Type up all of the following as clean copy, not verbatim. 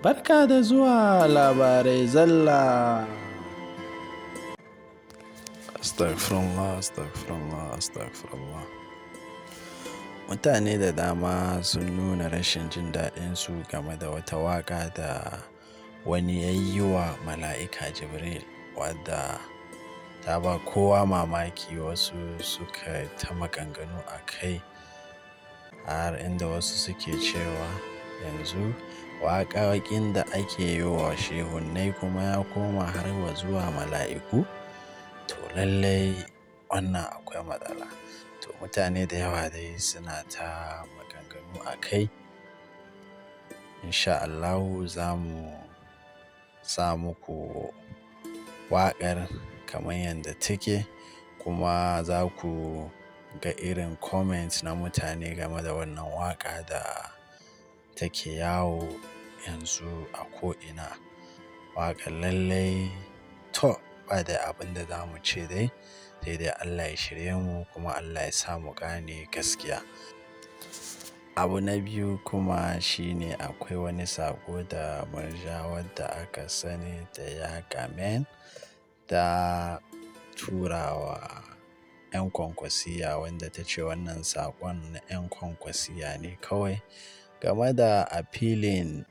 Barka da zuwa labarai Zallah. Astagfirullah. Mutane da dama sun nuna rashin jin daɗinsu game da wata waƙa da wani ya yi wa mala'ika Jibril, wadda ta ba kowa mamaki. Wasu suka ta maganganu a kai, har inda wasu suke cewa yanzu waƙaƙin da ake yi wa shehunnai kuma ya koma har wa zuwa mala'iku. To lallai wannan akwai matsala. To mutane da yawa dai suna ta maganganu a kai. Insha Allahu za mu sa muku waƙar kamar yadda take, kuma za ku ga irin comments na mutane game da wannan waƙa da take yawo yanzu a ko'ina. Waƙar lallai to ba da abin da za mu ce dai, sai dai Allah ya shirye mu kuma Allah ya sa mu gane gaskiya. Abu na biyu kuma shine akwai wani sako da Murja, wadda aka sani da ya gamen, da turawa 'yan Kwankwasiyya, wanda ta ce wannan sakon na 'yan Kwankwasiyya ne kawai, game da appealing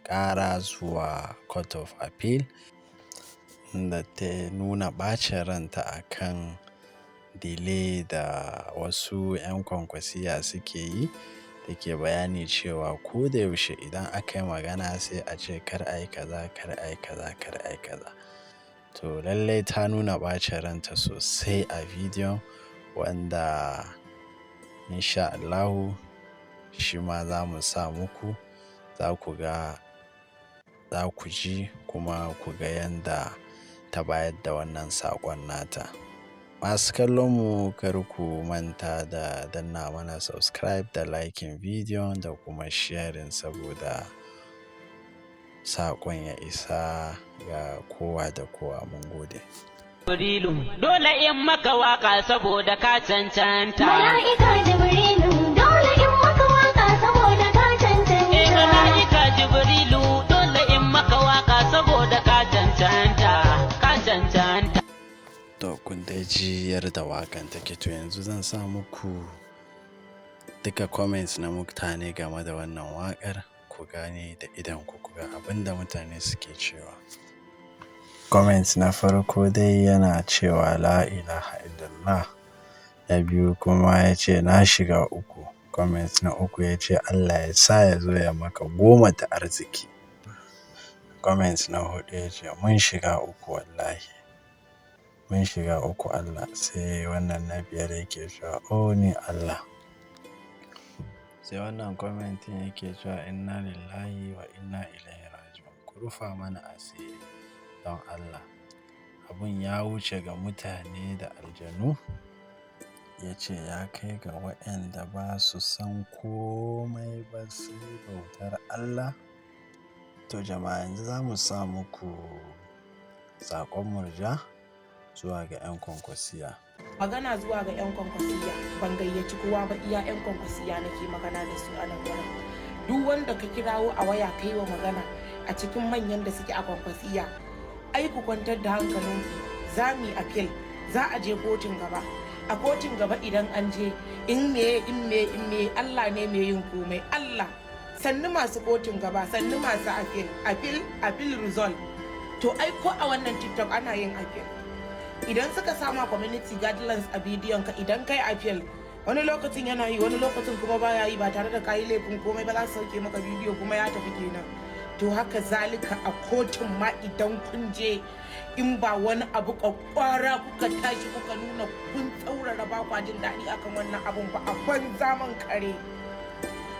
ƙara zuwa Court of Appeal, da ta nuna ɓacin ranta akan delay da wasu 'yan Kwankwasiyya suke yi, da ke bayani cewa ko da yaushe idan aka yi magana sai a ce kar a yi kaza, kar a yi kaza, kar a yi kaza. To lallai ta nuna ɓacin ranta sosai a bidiyon, wanda insha Allahu shi ma za mu sa muku, za ku ga, za ku ji kuma ku ga yanda ta bayar da wannan saƙon nata. Masu kallon mu, kar ku manta da danna mana subscribe da liking bidiyon da kuma sharing, saboda saƙon ya isa ga kowa da kowa. Mun gode. Dole in maka waka saboda ka cancanta. Mala'ika Jibrilu, dole in maka waka saboda ka cancanta. Mala'ika Jibrilu, dole in maka waka saboda ka cancanta. Ka cancanta. To kun dai ji yadda waƙan take. To yanzu zan sa muku duka comments na mutane game da wannan waƙar, ku gane da idan ku ga abin da mutane suke cewa. Comments na farko dai yana cewa la ilaha illallah. Na biyu kuma ya ce na shiga uku. Comments na uku ya ce Allah ya sa ya zo ya maka goma ta arziki. Comments na hudu ya ce mun shiga uku wallahi. Mun shiga uku Allah. Sai wannan na biyar yake cewa oh ni Allah. Sai wannan commenting yake cewa inna lillahi wa inna ilaihi raji'un. Ku rufa mana asiri don Allah. Abun ya wuce ga mutane da aljanu. Ya ce ya kai ga waɗanda ba su san komai ba sai bautar Allah. To jama'a, yanzu za mu sa muku saƙon Murja zuwa ga 'yan Kwankwasiyya. Magana zuwa ga 'yan Kwankwasiyya, ban gayyaci kowa ba, iya 'yan Kwankwasiyya nake magana da su a nan wurin. Duk wanda ka kirawo a waya kai wa magana a cikin manyan da suke a Kwankwasiyya, ai ku kwantar da hankalinku, za mu yi appeal, za a je kotun gaba. A kotun gaba idan an je, in me Allah ne mai yin komai, Allah. Sannu masu kotun gaba, sannu masu appeal result. To ai ko a wannan TikTok ana yin appeal. Idan suka sama community guidelines a bidiyon ka, idan kai appeal, wani lokacin yana yi, wani lokacin kuma baya yi, ba tare da kayi laifin komai ba, za su sauke maka bidiyo kuma ya tafi kenan. To haka zalika a kotun ma idan kun je, in ba wani abu kwakwara kuka tashi kuka nuna kun tsaurara ba kwa jin daɗi akan wannan abun ba, a banza man kare.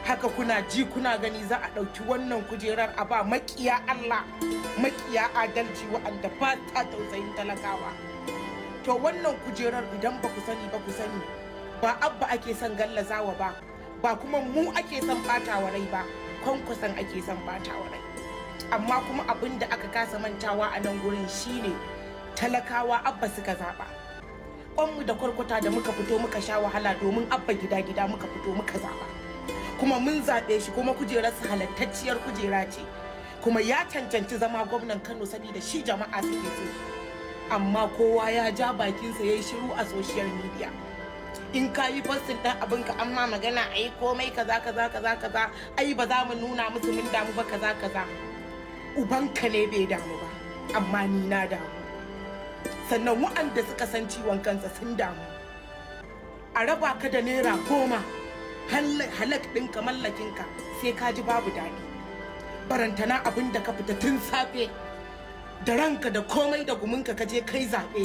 Haka kuna ji kuna gani za a ɗauki wannan kujerar a ba makiya Allah, makiya adalci, waɗanda ba ta tausayin talakawa. To wannan kujerar idan ba ku sani ba ku sani, ba abba ake son gallazawa ba, ba kuma mu ake son ɓatawa rai ba, Kwankwason ake son ɓatawa rai. Amma kuma abin da aka kasa mantawa a nan gurin shine talakawa abba suka zaɓa. Kwanmu da kwarkwata da muka fito muka sha wahala domin abba gida muka fito muka zaɓa. kuma mun zaɓe shi kuma kujerarsa halattacciyar kujera ce kuma ya cancanci zama gwamnan Kano saboda shi jama'a suke so. Amma kowa ya ja bakinsa ya yi shiru a social media. In ka yi postin ɗan abinka amma magana a yi komai kaza ai ba za mu nuna musu mun damu ba kaza. Ubanka ne bai damu ba amma ni na damu. Sannan wa'anda suka san ciwon kansa sun damu. A raba ka da naira 10 halak ɗinka mallakinka sai ka ji babu daɗi. Barantana abin da ka fita tun safe da ranka da komai da guminka ka je kai zaɓe.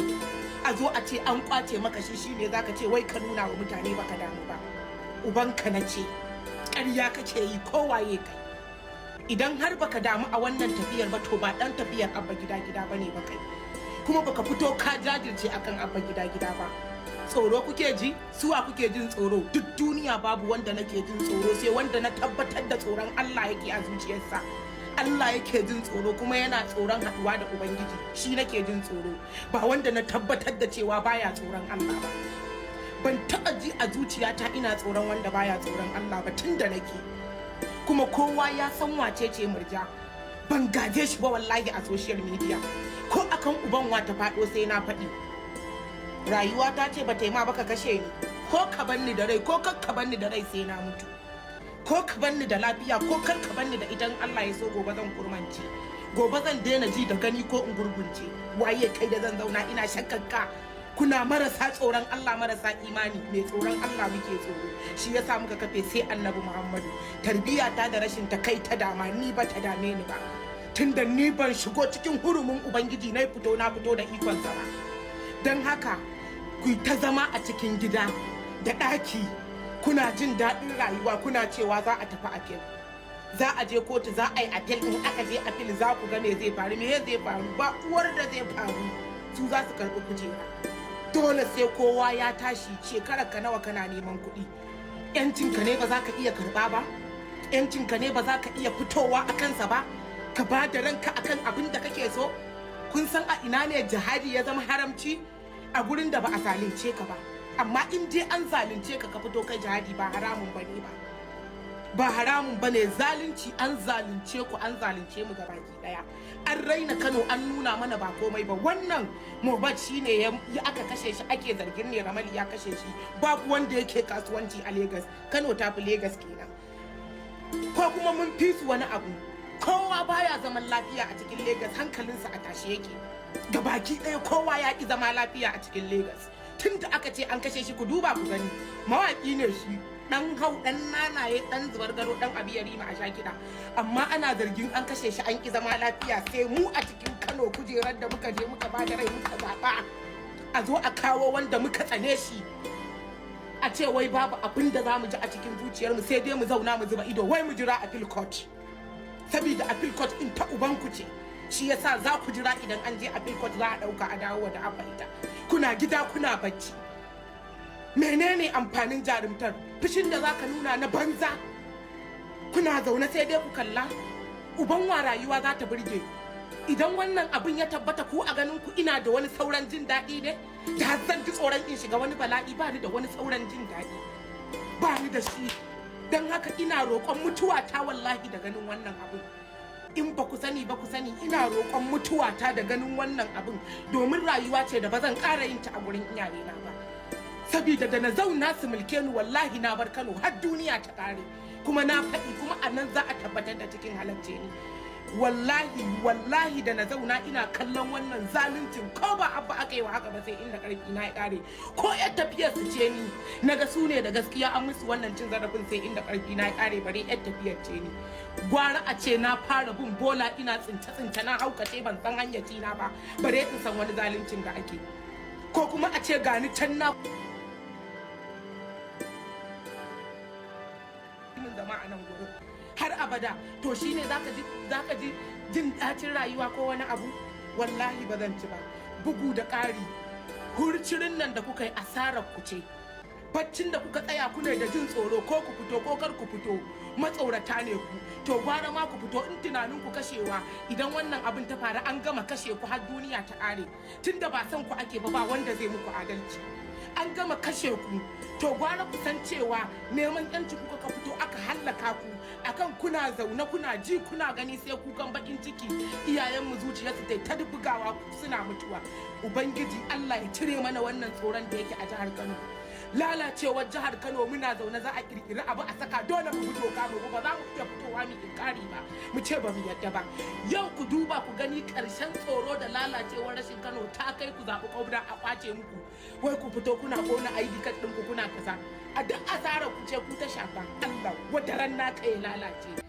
A zo a ce an kwace maka shi shine zaka ce wai ka nuna wa mutane baka damu ba. Ubanka na ce ƙarya kake yi kowaye kai. Idan har baka damu a wannan tafiyar ba to ba dan tafiyar abba gida bane ba kai. Kuma baka fito ka jajirce akan abba gida ba. Tsoro kuke ji? Suwa kuke jin tsoro? Duk duniya babu wanda nake jin tsoro sai wanda na tabbatar da tsoron Allah yake a zuciyarsa. Allah yake jin tsoro kuma yana tsoron haɗuwa da Ubangiji, shi nake jin tsoro, ba wanda na tabbatar da cewa baya tsoron Allah ba. Ban taɓa ji a zuciyata ina tsoron wanda baya tsoron Allah ba tun da nake. Kuma kowa ya san wace ce Murja. Ban gaje shi ba wallahi a social media. Ko akan uban wata faɗo sai na faɗi. Rayuwa ta ce ba ta yi ma baka kashe ni. Ko ka banni da rai ko kar ka banni da rai sai na mutu. Ko ka banni da lafiya ko kar ka banni da idan Allah ya so gobe zan kurmance. Gobe zan daina ji da gani ko in gurgunce. Waye kai da zan zauna ina shakkaka. Kuna marasa tsoron Allah marasa imani, mai tsoron Allah muke tsoro. Shi yasa muka kafe sai Annabi Muhammadu. Tarbiya ta da rashin ta kai ta dama ni ba ta dame ni ba. Tunda ni ban shigo cikin hurumin Ubangiji na fito da ikon sa ba. Dan haka ku ta zama a cikin gida da ɗaki. Kuna jin daɗin rayuwa kuna cewa za a tafi apel, za a je kotu za a yi apel. In aka je apel za ku ga me zai faru, ba uwar da zai faru, su za su karɓi kujera. Dole sai kowa ya tashi. Shekarar ka nawa kana neman kuɗi, yancinka ne ba za ka iya karɓa ba, yancinka ne ba za ka iya fitowa a kansa ba, ka ba da ranka akan abin da kake so. Kun san a ina ne jihadi ya zama haramci? A gurin da ba a zalunce ka ba. Amma in dai an zalunce ka fito kai jihadi ba haramun bane ba. Ba haramun bane zalunci, an zalunce ku, an zalunce mu gabaki daya. An raina Kano, an nuna mana ba komai ba. Wannan Mohbad shine ya aka kashe shi, ake zargin ne Ramali ya kashe shi. Babu wanda yake kasuwanci a Lagos. Kano ta fi Lagos kenan. Ko kuma mun fi su wani abu. Kowa baya zaman lafiya a cikin Lagos, hankalinsa a tashe yake. Gabaki daya kowa ya ki zama lafiya a cikin Lagos. Tun da aka ce an kashe shi ku duba ku gani, mawaƙi ne shi, ɗan hau ɗan nanaye ɗan zubar gado ɗan abiyari ma a sha kiɗa, amma ana zargin an kashe shi an ƙi zama lafiya. Sai mu a cikin Kano kujerar da muka je muka bada rai muka zaɓa a zo a kawo wanda muka tsane shi a ce wai babu abin da za mu ji a cikin zuciyarmu sai dai mu zauna mu zuba ido wai mu jira appeal court. Saboda appeal court in ta ubanku ce, shi yasa za ku jira idan an je appeal court za a ɗauka a dawo da abba ita. Kuna gida kuna bacci. Menene amfanin jarumtar? Fushin da zaka nuna na banza. Kuna zaune sai dai ku kalla. Uban wa rayuwa za ta burge. Idan wannan abin ya tabbata ku a ganin ku ina da wani sauran jin daɗi ne? Da har zan ji tsoron in shiga wani bala'i, ba ni da wani sauran jin daɗi. Ba ni da shi. Dan haka ina roƙon mutuwa ta wallahi da ganin wannan abin. In ba ku sani ba ku sani, ina roƙon mutuwata da ganin wannan abin, domin rayuwa ce da ba zan ƙara yin ta a gurin iyayena ba. Sabida da na zauna su mulke ni wallahi na bar Kano har duniya ta ƙare. Kuma na faɗi kuma a nan za a tabbatar da cikin halarce ni. Wallahi da na zauna ina kallon wannan zaluncin, ko ba abba aka yi wa haka ba sai inda ƙarfi na ya ƙare. Ko yar tafiyar su ce ni naga su ne da gaskiya an musu wannan cin zarafin sai inda ƙarfi na ya ƙare, bare yar tafiyar ce ni. Gwara a ce na fara bin bola ina tsince na haukace ban san hanyar na ba, bare in san wani zaluncin da ake. Ko kuma a ce gani can na zama a nan gurin har abada, to shine zaka ji jin ɗacin rayuwa ko wani abu? Wallahi ba zan ci ba. Bugu da ƙari, hurcirin nan da kuka yi asarar ku ce. Baccin da kuka tsaya kuna da jin tsoro ko ku fito ko kar ku fito, matsaurata ne ku. To gwara ma ku fito in tunanin ku kashewa, idan wannan abin ta faru an gama kashe ku har duniya ta ƙare. Tunda ba san ku ake ba wanda zai muku adalci. An gama kashe ku, to gwara ku san cewa neman yanci kuka fito aka hallaka ku akan kuna zaune kuna ji kuna gani sai kukan bakin ciki iyayenmu zuciyarsu ta bugawa suna mutuwa. Ubangiji Allah ya cire mana wannan tsoron da yake a jihar Kano. Lalacewar jihar Kano muna zaune za a kirkiri abu a saka dole mu fito ka mu ba za mu iya fitowa mu inkari ba mu ce ba mu yadda ba. Yau ku duba ku gani karshen tsoro da lalacewar rashin Kano ta kai ku zaɓi ƙaura a kwace muku wai ku fito kuna kona ID card ɗinku kuna kaza a duk asara ku ce ku ta shafa Allah wadaran naka ya lalace